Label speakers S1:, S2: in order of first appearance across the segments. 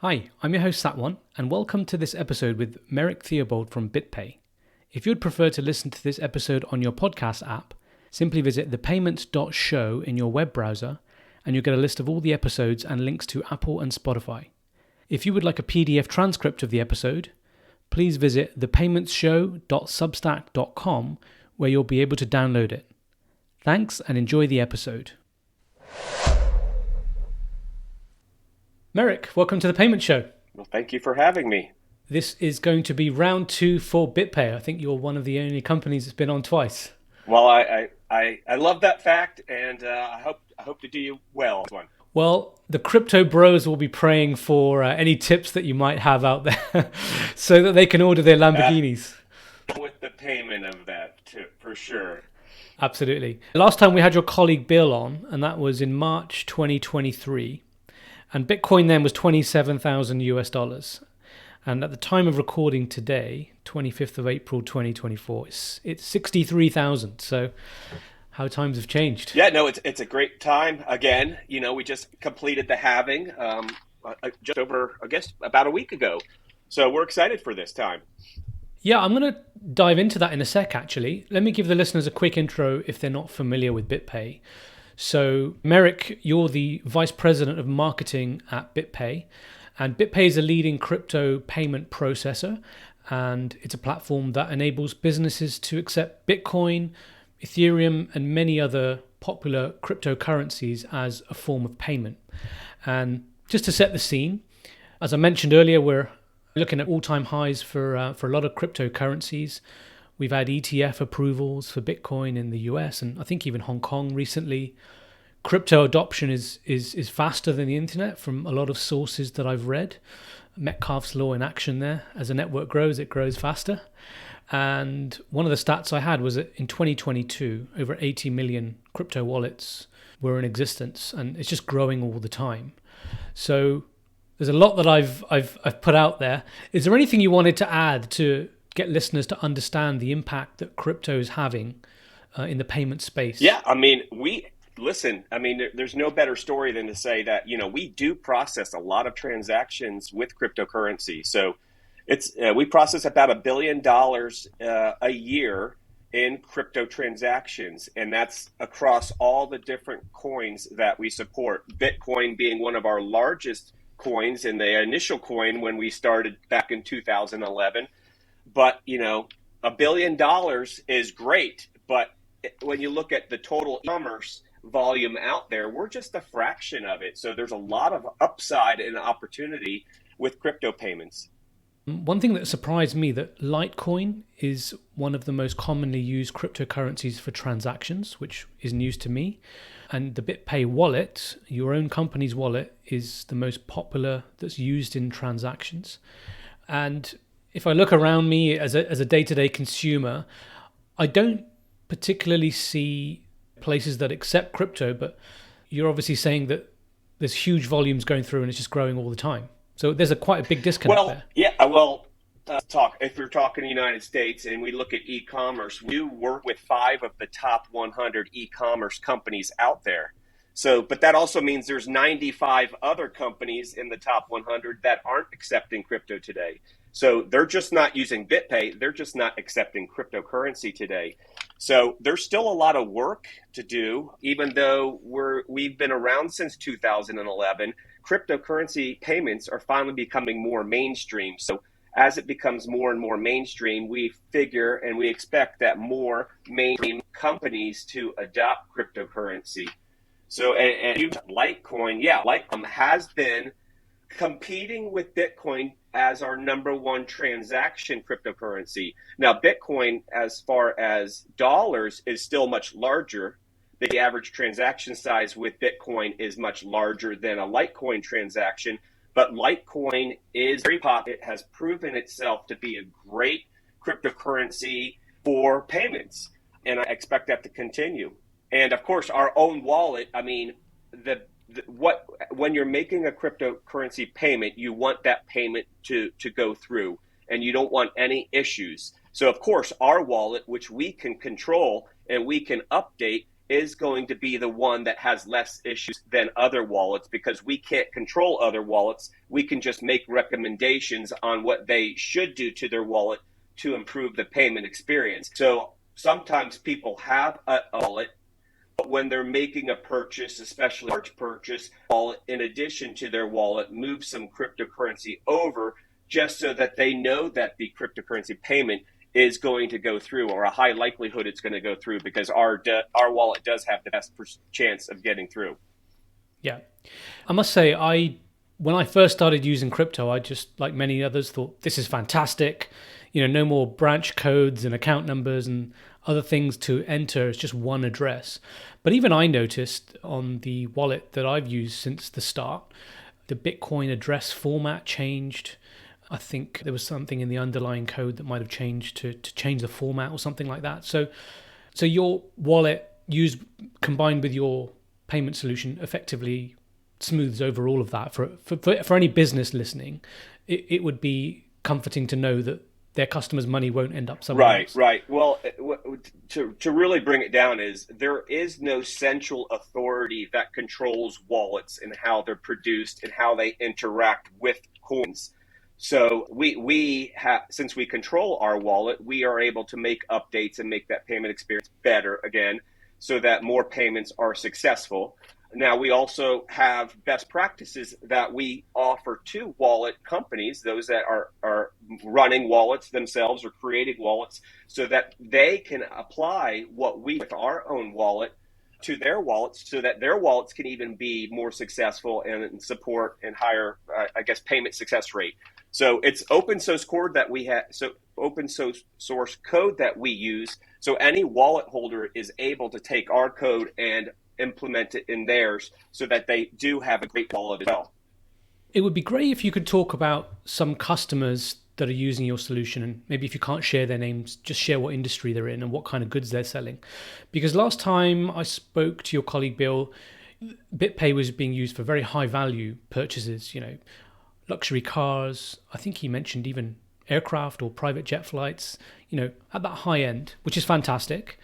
S1: Hi, I'm your host Satwan, and welcome to this episode with Merrick Theobald from BitPay. If you'd prefer to listen to this episode on your podcast app, simply visit thepayments.show in your web browser, and you'll get a list of all the episodes and links to Apple and Spotify. If you would like a PDF transcript of the episode, please visit thepaymentsshow.substack.com, where you'll be able to download it. Thanks, and enjoy the episode. Merrick, welcome to the Payment Show.
S2: Well, thank you for having me.
S1: This is going to be round 2 for BitPay. I think you're one of the only companies that's been on twice.
S2: Well, I love that fact, and I hope to do you well.
S1: Well, the crypto bros will be praying for any tips that you might have out there so that they can order their Lamborghinis.
S2: With the payment of that, too, for sure.
S1: Absolutely. Last time we had your colleague Bill on, and that was in March 2023. And Bitcoin then was 27,000 US dollars. And at the time of recording today, 25th of April 2024, it's 63,000. So how times have changed.
S2: Yeah, no, it's a great time. Again, we just completed the halving just over, I guess, about a week ago. So we're excited for this time.
S1: Yeah, I'm going to dive into that in a sec, actually. Let me give the listeners a quick intro if they're not familiar with BitPay. So, Merrick, you're the Vice President of Marketing at BitPay, and BitPay is a leading crypto payment processor, and it's a platform that enables businesses to accept Bitcoin, Ethereum, and many other popular cryptocurrencies as a form of payment. And just to set the scene, as I mentioned earlier, we're looking at all-time highs for a lot of cryptocurrencies. We've had ETF approvals for Bitcoin in the US and I think even Hong Kong recently. Crypto adoption is faster than the internet from a lot of sources that I've read. Metcalfe's law in action there. As a network grows, it grows faster. And one of the stats I had was that in 2022, over 80 million crypto wallets were in existence, and it's just growing all the time. So there's a lot that I've put out there. Is there anything you wanted to add to get listeners to understand the impact that crypto is having in the payment space?
S2: Yeah, there's no better story than to say that, we do process a lot of transactions with cryptocurrency. So we process about $1 billion a year in crypto transactions, and that's across all the different coins that we support. Bitcoin being one of our largest coins, and the initial coin when we started back in 2011. But, $1 billion is great. But when you look at the total e-commerce volume out there, we're just a fraction of it. So there's a lot of upside and opportunity with crypto payments.
S1: One thing that surprised me, that Litecoin is one of the most commonly used cryptocurrencies for transactions, which is news to me. And the BitPay wallet, your own company's wallet, is the most popular that's used in transactions. And if I look around me as a day-to-day consumer, I don't particularly see places that accept crypto, but you're obviously saying that there's huge volumes going through and it's just growing all the time. So there's quite a big disconnect there.
S2: If you're talking the United States and we look at e-commerce, we work with 5 of the top 100 e-commerce companies out there. So, but that also means there's 95 other companies in the top 100 that aren't accepting crypto today. So they're just not using BitPay. They're just not accepting cryptocurrency today. So there's still a lot of work to do, even though we've been around since 2011. Cryptocurrency payments are finally becoming more mainstream. So as it becomes more and more mainstream, we figure and we expect that more mainstream companies to adopt cryptocurrency. So, and Litecoin, Litecoin has been competing with Bitcoin as our number one transaction cryptocurrency. Now, Bitcoin, as far as dollars, is still much larger. The average transaction size with Bitcoin is much larger than a Litecoin transaction, but Litecoin is very popular. It has proven itself to be a great cryptocurrency for payments, and I expect that to continue. And of course, our own wallet, when you're making a cryptocurrency payment, you want that payment to go through, and you don't want any issues. So of course, our wallet, which we can control and we can update, is going to be the one that has less issues than other wallets, because we can't control other wallets. We can just make recommendations on what they should do to their wallet to improve the payment experience. So sometimes people have a wallet, but when they're making a purchase, especially a large purchase, wallet, in addition to their wallet, move some cryptocurrency over just so that they know that the cryptocurrency payment is going to go through, or a high likelihood it's going to go through, because our wallet does have the best chance of getting through.
S1: Yeah. I must say, when I first started using crypto, I just, like many others, thought this is fantastic. No more branch codes and account numbers and other things to enter. It's just one address. But even I noticed on the wallet that I've used since the start, the Bitcoin address format changed. I think there was something in the underlying code that might have changed to change the format or something like that. So your wallet combined with your payment solution effectively smooths over all of that. For any business listening, it would be comforting to know that their customers' money won't end up somewhere else.
S2: Right. Well, to really bring it down, is there is no central authority that controls wallets and how they're produced and how they interact with coins. So we have, since we control our wallet, we are able to make updates and make that payment experience better again, so that more payments are successful. Now, we also have best practices that we offer to wallet companies, those that are running wallets themselves or creating wallets, so that they can apply what we with our own wallet to their wallets, so that their wallets can even be more successful and support and higher, payment success rate. So it's open source code that we have. So open source code that we use. So any wallet holder is able to take our code and implement it in theirs, so that they do have a great wallet as well.
S1: It would be great if you could talk about some customers that are using your solution, and maybe if you can't share their names, just share what industry they're in and what kind of goods they're selling. Because last time I spoke to your colleague Bill, BitPay was being used for very high value purchases, luxury cars. I think he mentioned even aircraft or private jet flights, at that high end, which is fantastic.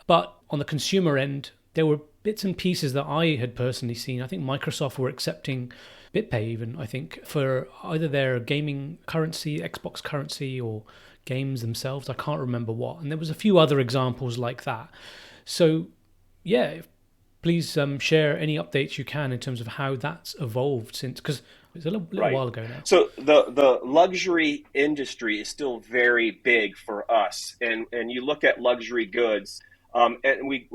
S1: But on the consumer end, there were bits and pieces that I had personally seen. I think Microsoft were accepting BitPay even, I think, for either their gaming currency, Xbox currency, or games themselves. I can't remember what. And there was a few other examples like that. So, yeah, please share any updates you can in terms of how that's evolved since, because it's a little while ago now.
S2: So the luxury industry is still very big for us. And you look at luxury goods, and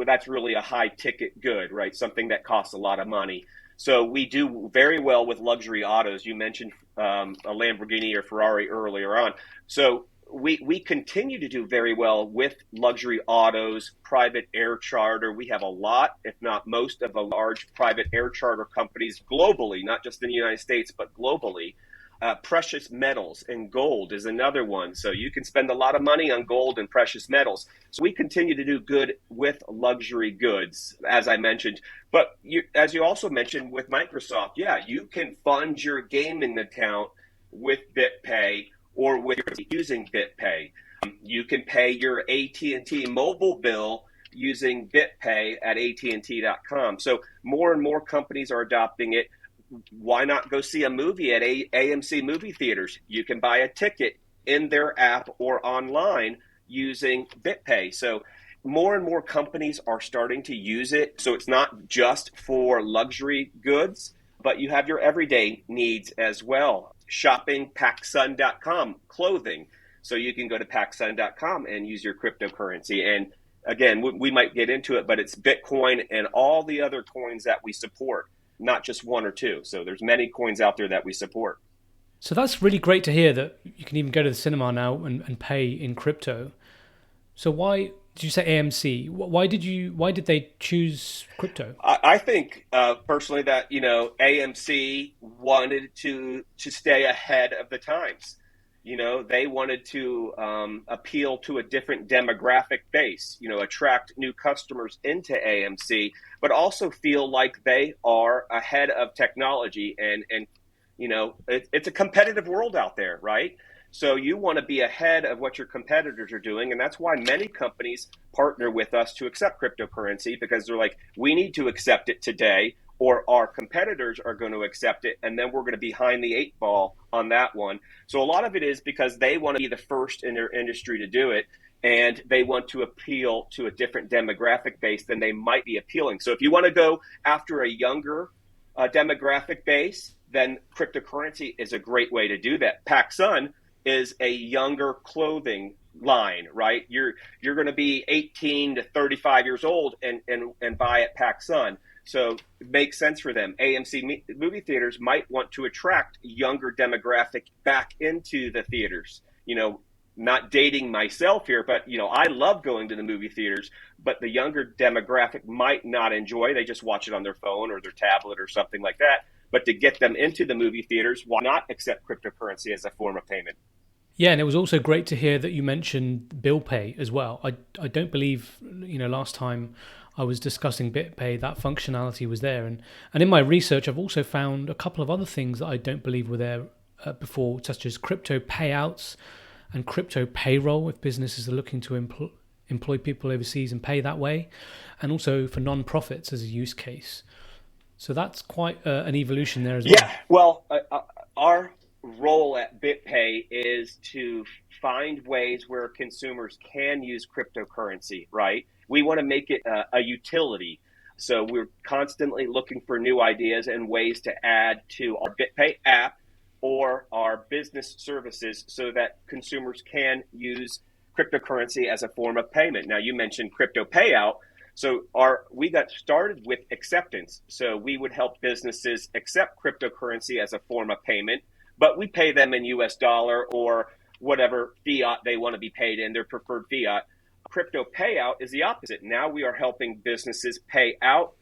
S2: that's really a high ticket good, right? Something that costs a lot of money. So we do very well with luxury autos. You mentioned a Lamborghini or Ferrari earlier on. So we continue to do very well with luxury autos, private air charter. We have a lot, if not most, of the large private air charter companies globally, not just in the United States, but globally. Precious metals and gold is another one. So you can spend a lot of money on gold and precious metals. So we continue to do good with luxury goods, as I mentioned. But as you also mentioned with Microsoft, you can fund your gaming account with BitPay or with using BitPay. You can pay your AT&T mobile bill using BitPay at AT&T.com. So more and more companies are adopting it. Why not go see a movie at AMC movie theaters? You can buy a ticket in their app or online using BitPay. So more and more companies are starting to use it. So it's not just for luxury goods, but you have your everyday needs as well. Shopping, PacSun.com, clothing. So you can go to PacSun.com and use your cryptocurrency. And again, we might get into it, but it's Bitcoin and all the other coins that we support, not just one or two. So there's many coins out there that we support.
S1: So that's really great to hear that you can even go to the cinema now and pay in crypto. So why did you say AMC? Why did they choose crypto?
S2: I think personally that AMC wanted to stay ahead of the times. They wanted to appeal to a different demographic base, attract new customers into AMC, but also feel like they are ahead of technology. And it's a competitive world out there, right? So you want to be ahead of what your competitors are doing. And that's why many companies partner with us to accept cryptocurrency, because they're like, we need to accept it today, or our competitors are going to accept it, and then we're going to be behind the eight ball on that one. So a lot of it is because they want to be the first in their industry to do it, and they want to appeal to a different demographic base than they might be appealing. So if you want to go after a younger demographic base, then cryptocurrency is a great way to do that. PacSun is a younger clothing line, right? You're going to be 18 to 35 years old and buy at PacSun. So it makes sense for them. AMC movie theaters might want to attract younger demographic back into the theaters. Not dating myself here, but I love going to the movie theaters, but the younger demographic might not enjoy. They just watch it on their phone or their tablet or something like that. But to get them into the movie theaters, why not accept cryptocurrency as a form of payment?
S1: Yeah, and it was also great to hear that you mentioned bill pay as well. I don't believe, last time I was discussing BitPay, that functionality was there. And in my research, I've also found a couple of other things that I don't believe were there before, such as crypto payouts and crypto payroll, if businesses are looking to employ people overseas and pay that way, and also for non-profits as a use case. So that's quite an evolution there as well.
S2: Yeah, well, our role at BitPay is to find ways where consumers can use cryptocurrency, right? We want to make it a utility. So we're constantly looking for new ideas and ways to add to our BitPay app or our business services so that consumers can use cryptocurrency as a form of payment. Now, you mentioned crypto payout. So we got started with acceptance. So we would help businesses accept cryptocurrency as a form of payment, but we pay them in US dollar or whatever fiat they want to be paid in, their preferred fiat. Crypto payout is the opposite. Now we are helping businesses pay out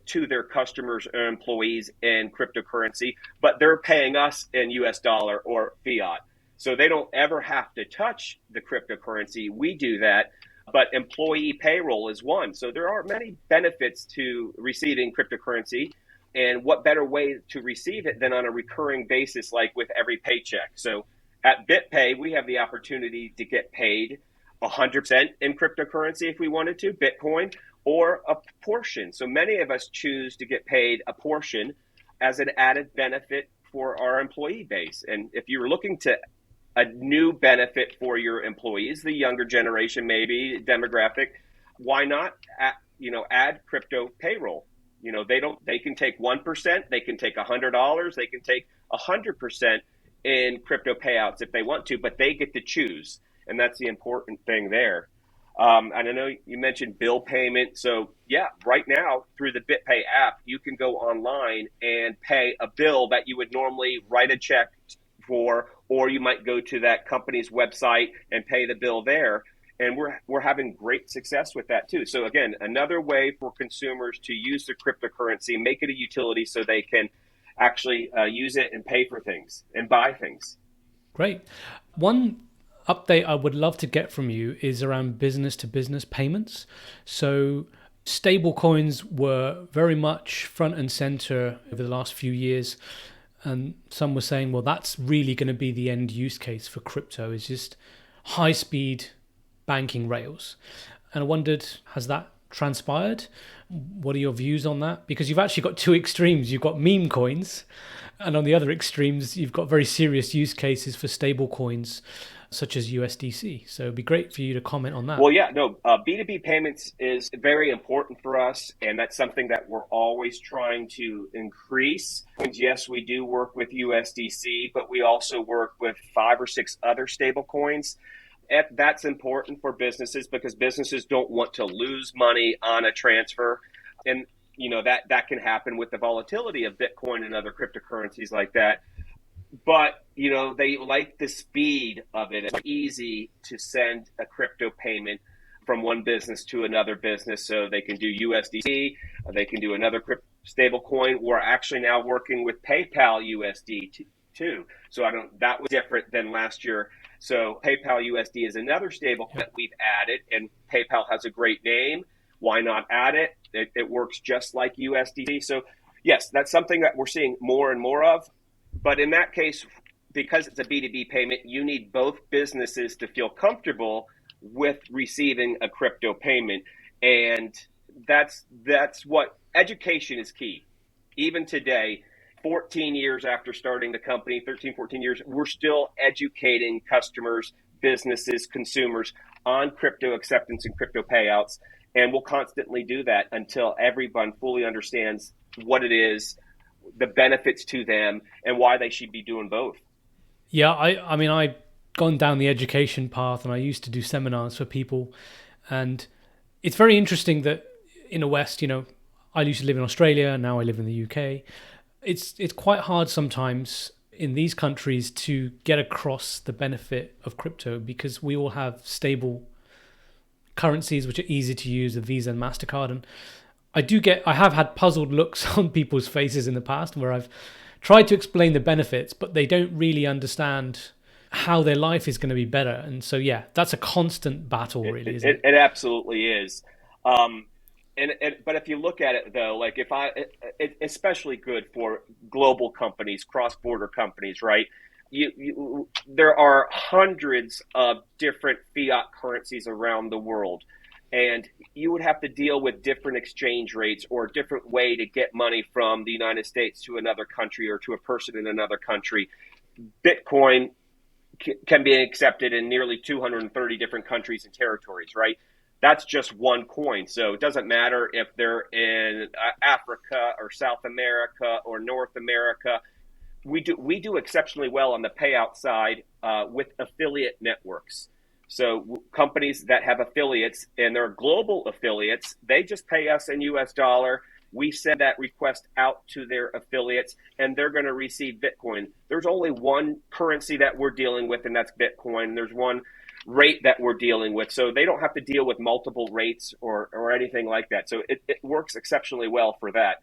S2: to their customers or employees in cryptocurrency, but they're paying us in US dollar or fiat. So they don't ever have to touch the cryptocurrency. We do that. But employee payroll is one. So there are many benefits to receiving cryptocurrency. And what better way to receive it than on a recurring basis, like with every paycheck? So at BitPay, we have the opportunity to get paid 100% in cryptocurrency if we wanted to, Bitcoin, or a portion. So many of us choose to get paid a portion as an added benefit for our employee base. And if you're looking to a new benefit for your employees, the younger generation, maybe demographic, why not add crypto payroll? They can take 1%, they can take $100, they can take 100% in crypto payouts if they want to, but they get to choose. And that's the important thing there. And I know you mentioned bill payment. So yeah, right now through the BitPay app, you can go online and pay a bill that you would normally write a check for, or you might go to that company's website and pay the bill there. And we're having great success with that too. So again, another way for consumers to use the cryptocurrency, make it a utility so they can actually use it and pay for things and buy things.
S1: Great. One update I would love to get from you is around business to business payments. So stablecoins were very much front and center over the last few years. And some were saying, well, that's really going to be the end use case for crypto, is just high speed banking rails. And I wondered, has that transpired? What are your views on that? Because you've actually got two extremes. You've got meme coins, and on the other extremes, you've got very serious use cases for stable coins, such as USDC. So it'd be great for you to comment on that.
S2: Well, yeah, no, B2B payments is very important for us, and that's something that we're always trying to increase. And yes, we do work with USDC, but we also work with 5 or 6 other stable coins. That's important for businesses because businesses don't want to lose money on a transfer. And, that can happen with the volatility of Bitcoin and other cryptocurrencies like that. But, they like the speed of it. It's easy to send a crypto payment from one business to another business. So they can do USDC, they can do another stable coin. We're actually now working with PayPal USD too. So that was different than last year. So PayPal USD is another stable coin that we've added, and PayPal has a great name. Why not add it? It works just like USDC. So yes, that's something that we're seeing more and more of. But in that case, because it's a B2B payment, you need both businesses to feel comfortable with receiving a crypto payment. And that's what education is key. Even today, 14 years after starting the company, 13, 14 years, we're still educating customers, businesses, consumers on crypto acceptance and crypto payouts. And we'll constantly do that until everyone fully understands what it is, the benefits to them, and why they should be doing both.
S1: Yeah, I mean, I've gone down the education path and I used to do seminars for people. And it's very interesting that in the West, I used to live in Australia, now I live in the UK. It's quite hard sometimes in these countries to get across the benefit of crypto because we all have stable currencies which are easy to use, the Visa and MasterCard. And I have had puzzled looks on people's faces in the past where I've tried to explain the benefits, but they don't really understand how their life is going to be better. And so, yeah, that's a constant battle, really, isn't it?
S2: It absolutely is. But if you look at it though, like especially good for global companies, cross-border companies, right? There are hundreds of different fiat currencies around the world, and you would have to deal with different exchange rates or a different way to get money from the United States to another country or to a person in another country. Bitcoin can be accepted in nearly 230 different countries and territories, right? That's just one coin. So it doesn't matter if they're in Africa or South America or North America. We do exceptionally well on the payout side with affiliate networks. So companies that have affiliates and they're global affiliates, they just pay us in US dollar. We send that request out to their affiliates and they're going to receive Bitcoin. There's only one currency that we're dealing with, and that's Bitcoin. There's one rate that we're dealing with. So they don't have to deal with multiple rates or anything like that. So it works exceptionally well for that.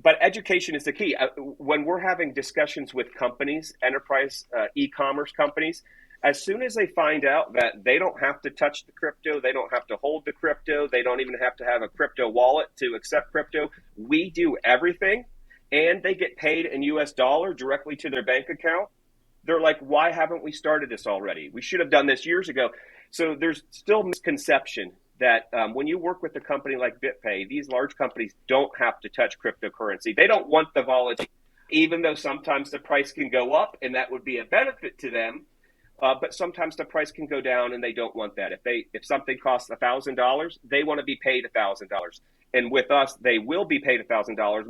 S2: But education is the key. When we're having discussions with companies, enterprise e-commerce companies, as soon as they find out that they don't have to touch the crypto, they don't have to hold the crypto, they don't even have to have a crypto wallet to accept crypto, we do everything, and they get paid in US dollar directly to their bank account. They're like, why haven't we started this already? We should have done this years ago. So there's still misconception that when you work with a company like BitPay, these large companies don't have to touch cryptocurrency. They don't want the volatility, even though sometimes the price can go up and that would be a benefit to them. But sometimes the price can go down and they don't want that. If something costs $1,000, they want to be paid $1,000. And with us, they will be paid $1,000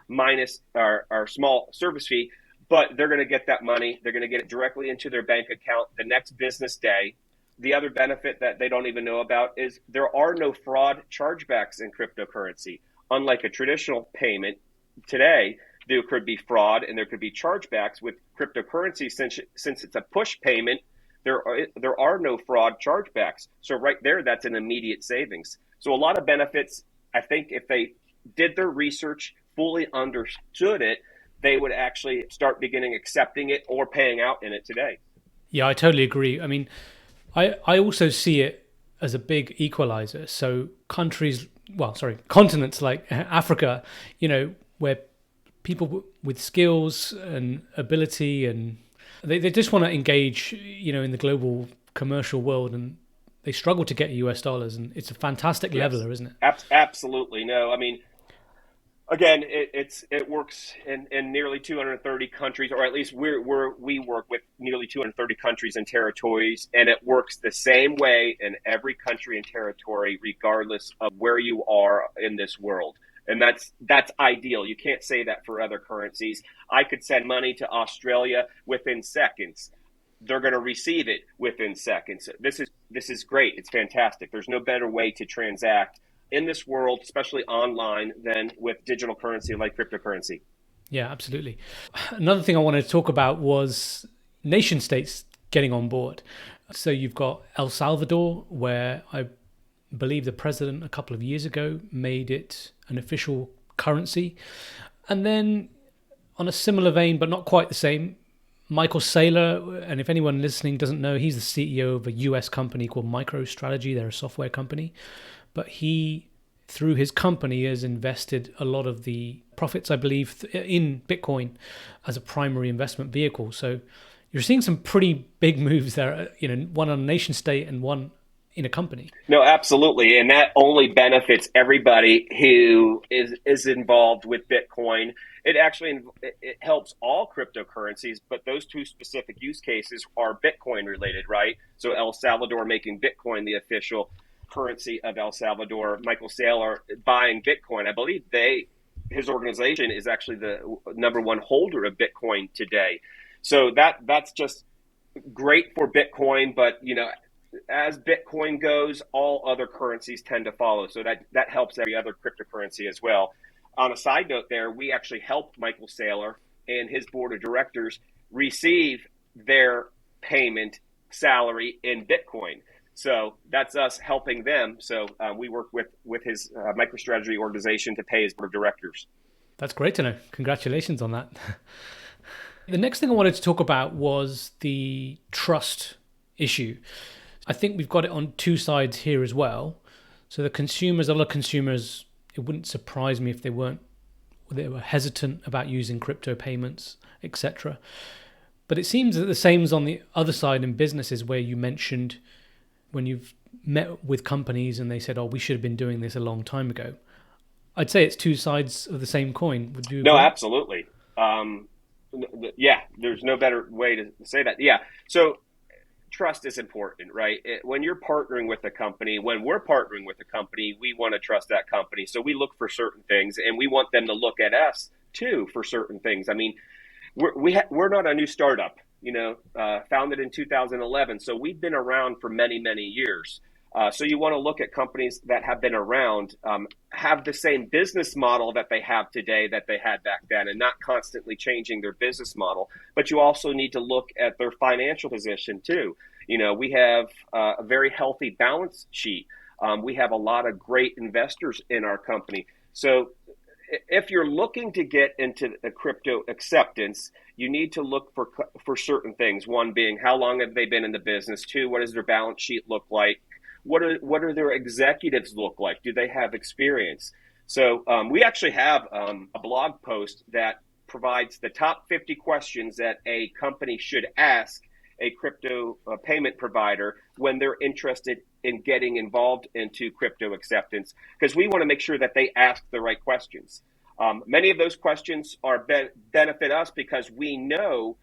S2: minus our small service fee. But they're going to get that money. They're going to get it directly into their bank account the next business day. The other benefit that they don't even know about is there are no fraud chargebacks in cryptocurrency. Unlike a traditional payment today, there could be fraud and there could be chargebacks. With cryptocurrency, since it's a push payment, there are no fraud chargebacks. So right there, that's an immediate savings. So a lot of benefits. I think if they did their research, fully understood it, they would actually start beginning accepting it or paying out in it today.
S1: Yeah, I totally agree. I mean, I also see it as a big equalizer. So continents like Africa, where people with skills and ability and they just want to engage, in the global commercial world, and they struggle to get US dollars, and it's a fantastic leveler, isn't it?
S2: Absolutely. No, I mean, again, it works in nearly 230 countries, or at least we work with nearly 230 countries and territories, and it works the same way in every country and territory, regardless of where you are in this world. And that's ideal. You can't say that for other currencies. I could send money to Australia within seconds. They're going to receive it within seconds. This is great. It's fantastic. There's no better way to transact in this world, especially online, than with digital currency like cryptocurrency.
S1: Yeah, absolutely. Another thing I wanted to talk about was nation states getting on board. So you've got El Salvador, where I believe the president a couple of years ago made it an official currency. And then on a similar vein, but not quite the same, Michael Saylor, and if anyone listening doesn't know, he's the CEO of a US company called MicroStrategy. They're a software company. But he through his company, has invested a lot of the profits, I believe, in Bitcoin as a primary investment vehicle. So you're seeing some pretty big moves there, one on a nation state and one in a company.
S2: No, absolutely. And that only benefits everybody who is involved with Bitcoin. It helps all cryptocurrencies, but those two specific use cases are Bitcoin related, right? So El Salvador making Bitcoin the official currency of El Salvador, Michael Saylor buying Bitcoin. I believe his organization is actually the number one holder of Bitcoin today. So that's just great for Bitcoin, but as Bitcoin goes, all other currencies tend to follow. So that helps every other cryptocurrency as well. On a side note there, we actually helped Michael Saylor and his board of directors receive their payment salary in Bitcoin. So that's us helping them. So we work with his MicroStrategy organization to pay his board of directors.
S1: That's great to know. Congratulations on that. The next thing I wanted to talk about was the trust issue. I think we've got it on two sides here as well. So the consumers, a lot of consumers, it wouldn't surprise me if they were hesitant about using crypto payments, etc. But it seems that the same is on the other side in businesses, where you mentioned when you've met with companies and they said, "Oh, we should have been doing this a long time ago." I'd say it's two sides of the same coin. Would you agree?
S2: No, absolutely. Yeah, there's no better way to say that. Yeah. So trust is important, right? When we're partnering with a company, we want to trust that company. So we look for certain things, and we want them to look at us too for certain things. I mean, we're not a new startup, founded in 2011. So we've been around for many, many years. So you want to look at companies that have been around, have the same business model that they have today that they had back then, and not constantly changing their business model. But you also need to look at their financial position too. We have a very healthy balance sheet. We have a lot of great investors in our company. So if you're looking to get into a crypto acceptance, you need to look for certain things. One being, how long have they been in the business? Two, what does their balance sheet look like? What are their executives look like? Do they have experience? So we actually have a blog post that provides the top 50 questions that a company should ask a crypto payment provider when they're interested in getting involved into crypto acceptance, because we want to make sure that they ask the right questions. Many of those questions are benefit us because we know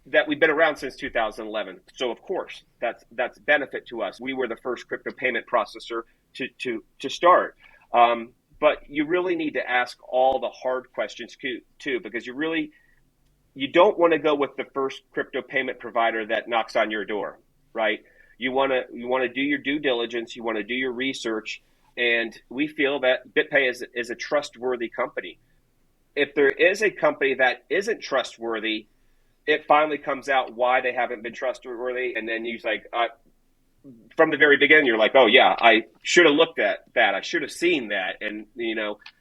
S2: that we've been around since 2011. So of course, that's benefit to us. We were the first crypto payment processor to start. But you really need to ask all the hard questions too, because you don't want to go with the first crypto payment provider that knocks on your door, right? You want to do your due diligence. You want to do your research. And we feel that BitPay is a trustworthy company. If there is a company that isn't trustworthy, it finally comes out why they haven't been trustworthy. And then you're like, from the very beginning, you're like, oh yeah, I should have looked at that. I should have seen that. And,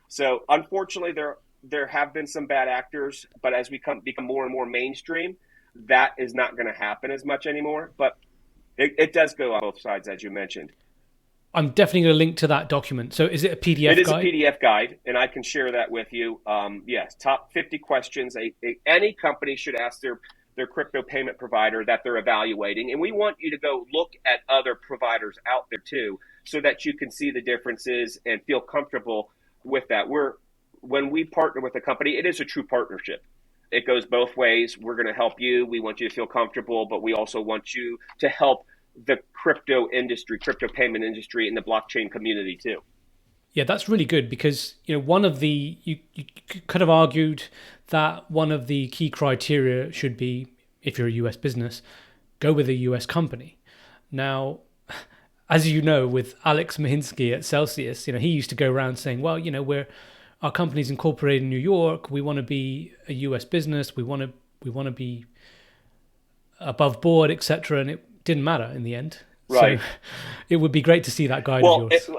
S2: so unfortunately there have been some bad actors, but as we become more and more mainstream, that is not going to happen as much anymore. But it does go on both sides, as you mentioned.
S1: I'm definitely going to link to that document. So is it a PDF guide?
S2: It is a PDF guide, and I can share that with you. Yes, top 50 questions any company should ask their crypto payment provider that they're evaluating. And we want you to go look at other providers out there too, so that you can see the differences and feel comfortable with that. When we partner with a company, it is a true partnership. It goes both ways. We're going to help you. We want you to feel comfortable, but we also want you to help the crypto payment industry, and the blockchain community too.
S1: Yeah, that's really good, because one of the you could have argued that one of the key criteria should be, if you're a US business, go with a US company. Now, as you know, with Alex Mahinsky at Celsius, he used to go around saying, well, our company's incorporated in New York. We want to be a US business. We want to be above board, etc. And it didn't matter in the end.
S2: Right.
S1: So it would be great to see that guide of yours.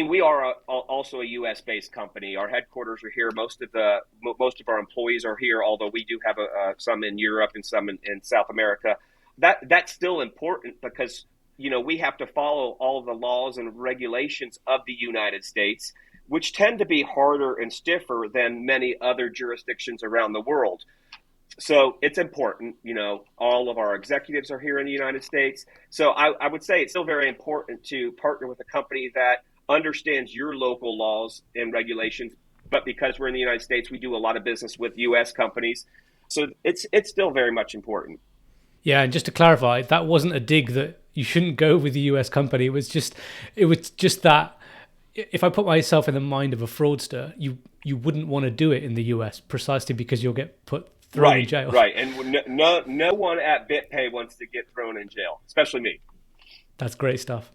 S2: We are also a U.S.-based company. Our headquarters are here. Most of our employees are here, although we do have some in Europe and some in South America. That's still important because we have to follow all of the laws and regulations of the United States. which tend to be harder and stiffer than many other jurisdictions around the world. So it's important, all of our executives are here in the United States. So I would say it's still very important to partner with a company that understands your local laws and regulations. But because we're in the United States, we do a lot of business with U.S. companies. So it's still very much important.
S1: Yeah, and just to clarify, that wasn't a dig that you shouldn't go with a US company. It was just that if I put myself in the mind of a fraudster, you wouldn't want to do it in the US precisely because you'll get thrown in jail.
S2: Right. And no one at BitPay wants to get thrown in jail, especially me.
S1: That's great stuff.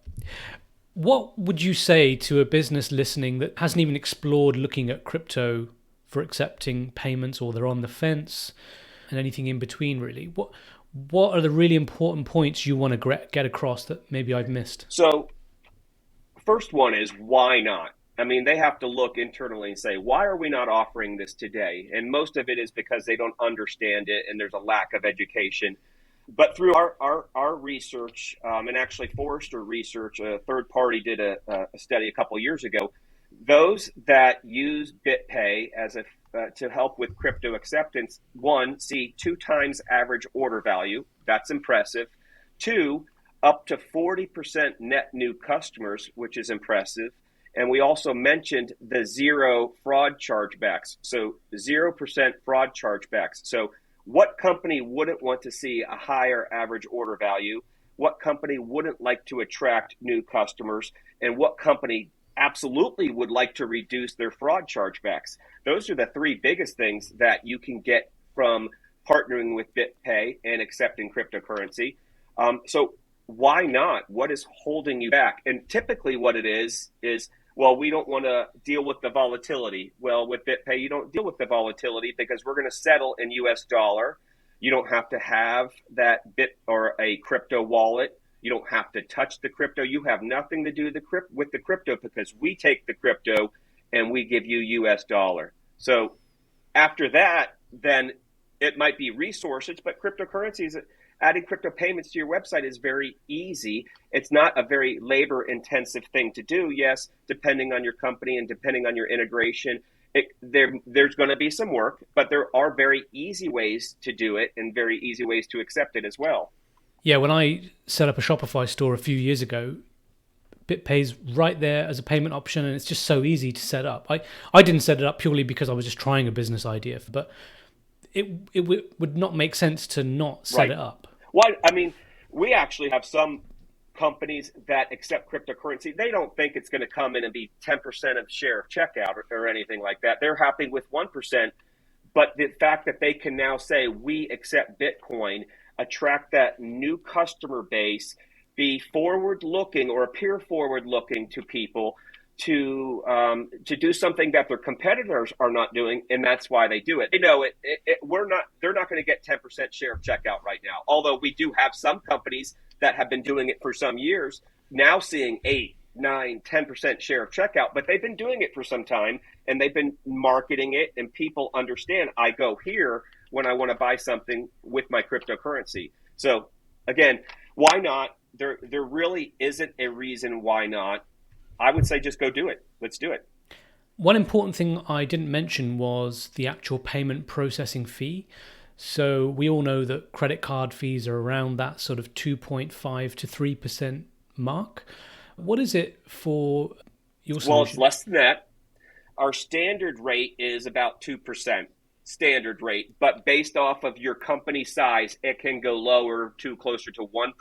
S1: What would you say to a business listening that hasn't even explored looking at crypto for accepting payments, or they're on the fence and anything in between, really? What are the really important points you want to get across that maybe I've missed?
S2: So first one is, why not? I mean, they have to look internally and say, why are we not offering this today? And most of it is because they don't understand it and there's a lack of education. But through our research, and actually Forrester Research, a third party did a study a couple of years ago, those that use BitPay as to help with crypto acceptance, one, see 2 times average order value. That's impressive. 2, up to 40% net new customers, which is impressive. And we also mentioned the 0 fraud chargebacks. So 0% fraud chargebacks. So what company wouldn't want to see a higher average order value? What company wouldn't like to attract new customers? And what company absolutely would like to reduce their fraud chargebacks? Those are the 3 biggest things that you can get from partnering with BitPay and accepting cryptocurrency. So why not? What is holding you back? And typically what it is, well, we don't want to deal with the volatility. Well, with BitPay, you don't deal with the volatility because we're going to settle in US dollar. You don't have to have that bit or a crypto wallet. You don't have to touch the crypto. You have nothing to do with the crypto because we take the crypto and we give you US dollar. So after that, then it might be resources, but cryptocurrencies, adding crypto payments to your website is very easy. It's not a very labor-intensive thing to do. Yes, depending on your company and depending on your integration, there's going to be some work, but there are very easy ways to do it and very easy ways to accept it as well.
S1: Yeah, when I set up a Shopify store a few years ago, BitPay's right there as a payment option, and it's just so easy to set up. I didn't set it up purely because I was just trying a business idea, but it would not make sense to not set it up.
S2: Well, I mean, we actually have some companies that accept cryptocurrency. They don't think it's going to come in and be 10% of share of checkout or anything like that. They're happy with 1%. But the fact that they can now say, we accept Bitcoin, attract that new customer base, be forward-looking or appear forward-looking to people to do something that their competitors are not doing, and that's why they do it. They know they're not going to get 10% share of checkout right now. Although we do have some companies that have been doing it for some years, now seeing 8, 9, 10% share of checkout, but they've been doing it for some time and they've been marketing it, and people understand I go here when I want to buy something with my cryptocurrency. So again, why not? There really isn't a reason why not. I would say just go do it. Let's do it.
S1: One important thing I didn't mention was the actual payment processing fee. So we all know that credit card fees are around that sort of 2.5 to 3% mark. What is it for your solution?
S2: Well, it's less than that. Our standard rate is about 2%, standard rate. But based off of your company size, it can go lower to closer to 1%.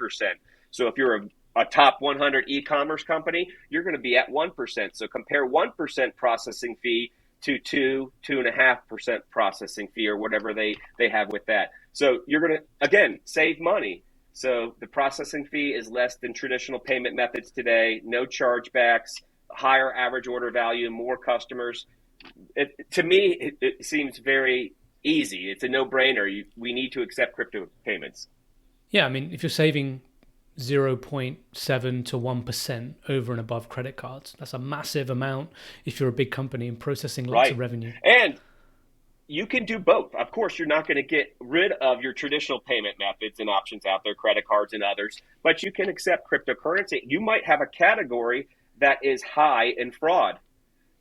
S2: So if you're a top 100 e-commerce company, you're going to be at 1%. So compare 1% processing fee to 2.5% processing fee, or whatever they have with that. So you're going to, again, save money. So the processing fee is less than traditional payment methods today, no chargebacks, higher average order value, more customers. To me, it seems very easy. It's a no-brainer. We need to accept crypto payments.
S1: Yeah, I mean, if you're saving 0.7 to 1% over and above credit cards, that's a massive amount if you're a big company and processing lots of revenue.
S2: And you can do both. Of course, you're not going to get rid of your traditional payment methods and options out there, credit cards and others, but you can accept cryptocurrency. You might have a category that is high in fraud.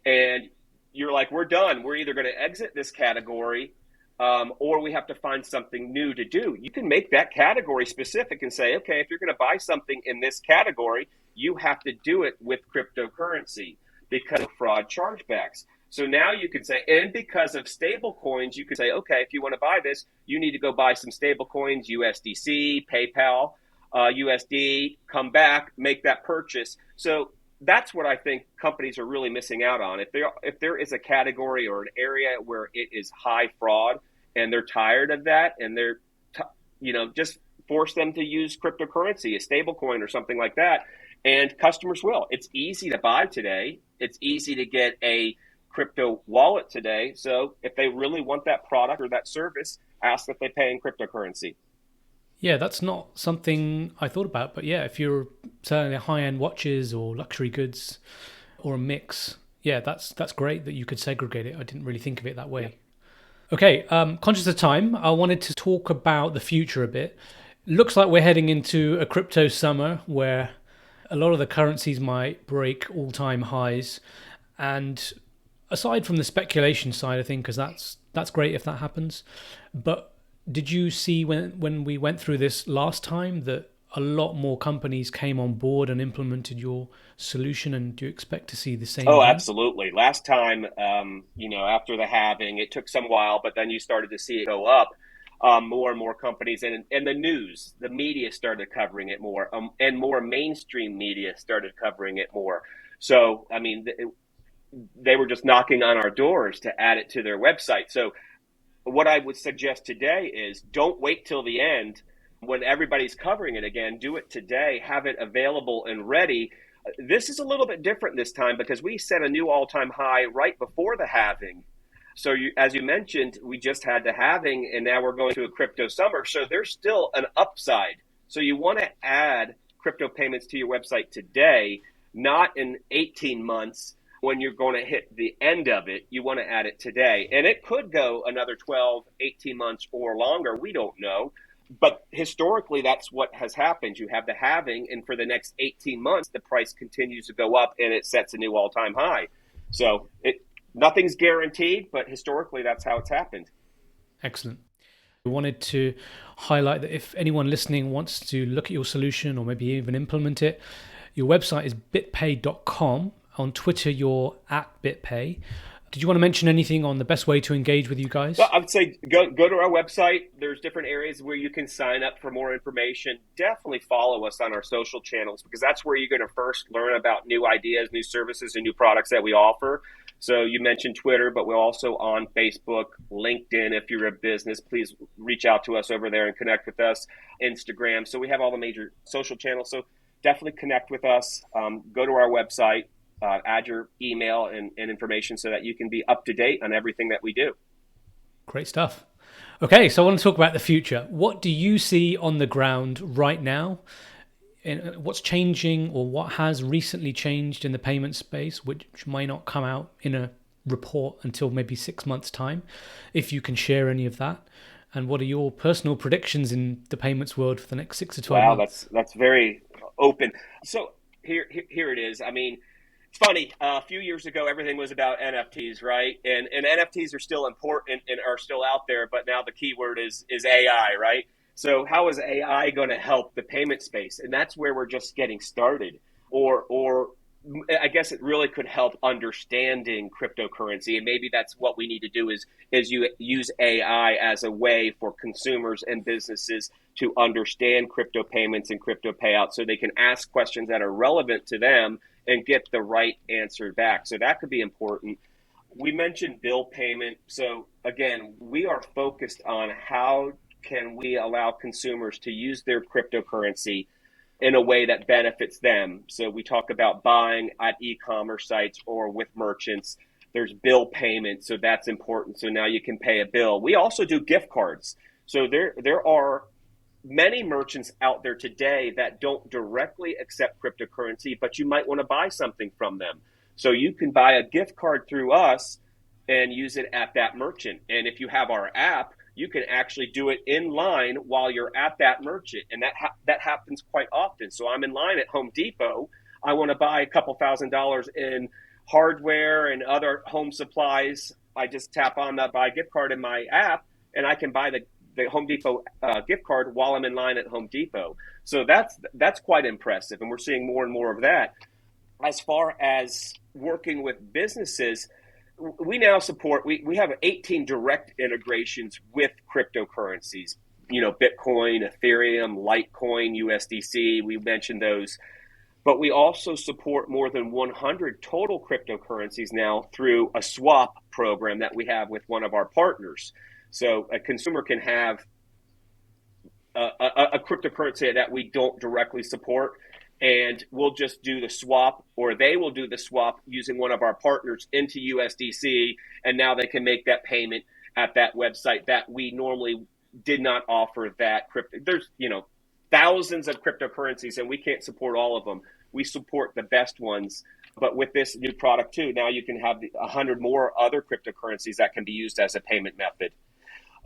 S2: and you're like, we're done. We're either going to exit this category, or we have to find something new to do. You can make that category specific and say, okay, if you're going to buy something in this category, you have to do it with cryptocurrency because of fraud chargebacks. So now you can say, and because of stable coins, you can say, okay, if you want to buy this, you need to go buy some stable coins, USDC, PayPal, USD, come back, make that purchase. So that's what I think companies are really missing out on. If there is a category or an area where it is high fraud and they're tired of that, and they're, just force them to use cryptocurrency, a stable coin or something like that. And customers will. It's easy to buy today. It's easy to get a crypto wallet today. So if they really want that product or that service, ask that they pay in cryptocurrency.
S1: Yeah, that's not something I thought about. But yeah, if you're selling high-end watches or luxury goods or a mix, yeah, that's great that you could segregate it. I didn't really think of it that way. Yeah. Okay, conscious of time, I wanted to talk about the future a bit. Looks like we're heading into a crypto summer where a lot of the currencies might break all-time highs. And aside from the speculation side, I think, because that's great if that happens. But did you see when we went through this last time that a lot more companies came on board and implemented your solution? And do you expect to see the same?
S2: Oh, absolutely. Last time, after the halving, it took some while, but then you started to see it go up. More and more companies and the news, the media started covering it more, and more mainstream media started covering it more. So, I mean, they were just knocking on our doors to add it to their website. So what I would suggest today is don't wait till the end when everybody's covering it again. Do it today, have it available and ready. This is a little bit different this time because we set a new all-time high right before the halving. So as you mentioned, we just had the halving and now we're going to a crypto summer. So there's still an upside. So you want to add crypto payments to your website today, not in 18 months when you're going to hit the end of it. You want to add it today. And it could go another 12, 18 months or longer. We don't know. But historically, that's what has happened. You have the halving, and for the next 18 months, the price continues to go up and it sets a new all-time high. So nothing's guaranteed, but historically, that's how it's happened.
S1: Excellent. We wanted to highlight that if anyone listening wants to look at your solution or maybe even implement it, your website is bitpay.com. On Twitter, you're at BitPay. Did you want to mention anything on the best way to engage with you guys?
S2: Well, I would say go to our website. There's different areas where you can sign up for more information. Definitely follow us on our social channels because that's where you're going to first learn about new ideas, new services, and new products that we offer. So you mentioned Twitter, but we're also on Facebook, LinkedIn. If you're a business, please reach out to us over there and connect with us. Instagram. So we have all the major social channels. So definitely connect with us. Go to our website. Add your email and information so that you can be up to date on everything that we do.
S1: Great stuff. Okay, so I want to talk about the future. What do you see on the ground right now? And what's changing or what has recently changed in the payment space, which may not come out in a report until maybe 6 months' time, if you can share any of that? And what are your personal predictions in the payments world for the next 6 to 12 months?
S2: Wow, that's very open. So here it is. I mean, it's funny. A few years ago, everything was about NFTs, right? And NFTs are still important and are still out there, but now the keyword is AI, right? So how is AI going to help the payment space? And that's where we're just getting started. Or I guess it really could help understanding cryptocurrency. And maybe that's what we need to do is you use AI as a way for consumers and businesses to understand crypto payments and crypto payouts so they can ask questions that are relevant to them and get the right answer back. So that could be important. We mentioned bill payment. So again, we are focused on how can we allow consumers to use their cryptocurrency in a way that benefits them. So we talk about buying at e-commerce sites or with merchants. There's bill payment, so that's important. So now you can pay a bill. We also do gift cards. So there are many merchants out there today that don't directly accept cryptocurrency, but you might want to buy something from them. So you can buy a gift card through us and use it at that merchant. And if you have our app, you can actually do it in line while you're at that merchant. And that happens quite often. So I'm in line at Home Depot. I want to buy a couple $1,000s in hardware and other home supplies, I just tap on the buy gift card in my app, and I can buy the Home Depot gift card while I'm in line at Home Depot. So that's quite impressive, and we're seeing more and more of that. As far as working with businesses, we now support, we have 18 direct integrations with cryptocurrencies, Bitcoin, Ethereum, Litecoin, USDC, we mentioned those. But we also support more than 100 total cryptocurrencies now through a swap program that we have with one of our partners. So a consumer can have a cryptocurrency that we don't directly support, and we'll just do the swap, or they will do the swap using one of our partners into USDC, and now they can make that payment at that website that we normally did not offer that crypto. There's, thousands of cryptocurrencies, and we can't support all of them. We support the best ones. But with this new product too, now you can have 100 more other cryptocurrencies that can be used as a payment method.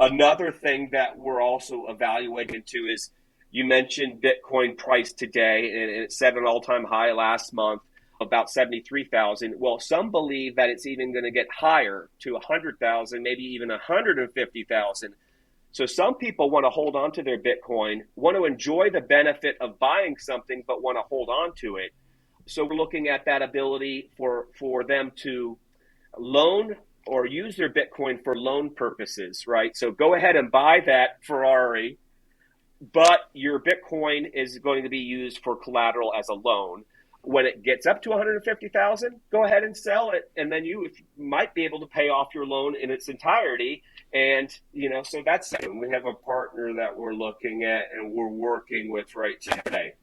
S2: Another thing that we're also evaluating into is, you mentioned Bitcoin price today, and it set an all-time high last month, about 73,000. Well, some believe that it's even going to get higher to 100,000, maybe even 150,000. So some people want to hold on to their Bitcoin, want to enjoy the benefit of buying something, but want to hold on to it. So we're looking at that ability for them to loan or use their Bitcoin for loan purposes, right? So go ahead and buy that Ferrari, but your Bitcoin is going to be used for collateral as a loan. When it gets up to 150,000, go ahead and sell it, and then you might be able to pay off your loan in its entirety. And so that's, we have a partner that we're looking at and we're working with right today.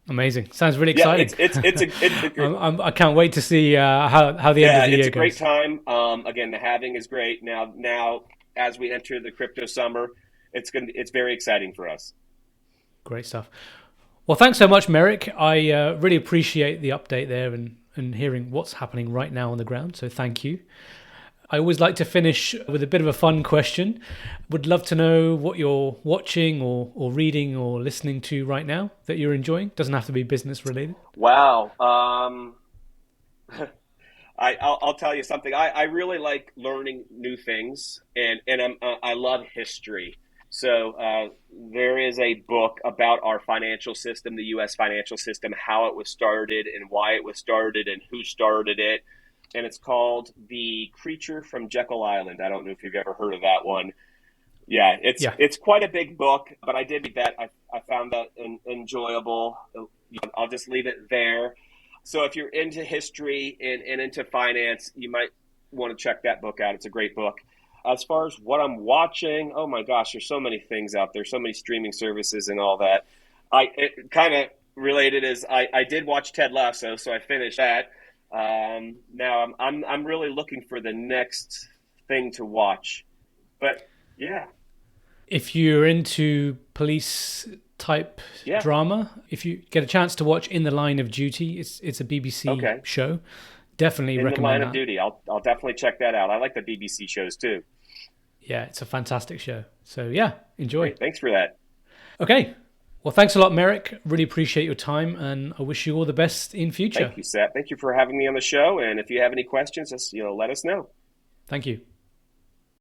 S1: Amazing! Sounds really exciting.
S2: Yeah,
S1: I can't wait to see how the end of the year goes.
S2: It's a great time. Again, the halving is great. Now as we enter the crypto summer, it's very exciting for us.
S1: Great stuff. Well, thanks so much, Merrick. I really appreciate the update there and hearing what's happening right now on the ground. So thank you. I always like to finish with a bit of a fun question. Would love to know what you're watching or reading or listening to right now that you're enjoying. Doesn't have to be business related.
S2: Wow. I'll tell you something. I really like learning new things, and I love history. So there is a book about our financial system, the U.S. financial system, how it was started and why it was started and who started it. And it's called The Creature from Jekyll Island. I don't know if you've ever heard of that one. Yeah, it's quite a big book, but I did read that. I found that enjoyable. I'll just leave it there. So if you're into history and into finance, you might want to check that book out. It's a great book. As far as what I'm watching, oh my gosh, there's so many things out there, so many streaming services and all that. It kind of related is I did watch Ted Lasso, so I finished that. Now I'm really looking for the next thing to watch. But yeah.
S1: If you're into police type drama, if you get a chance to watch In the Line of Duty, it's a BBC show. Definitely recommend that. In the Line of
S2: Duty, I'll definitely check that out. I like the BBC shows too.
S1: Yeah, it's a fantastic show. So yeah, enjoy.
S2: Great. Thanks for that.
S1: Okay. Well, thanks a lot, Merrick. Really appreciate your time, and I wish you all the best in future.
S2: Thank you, Seth. Thank you for having me on the show. And if you have any questions, just let us know.
S1: Thank you.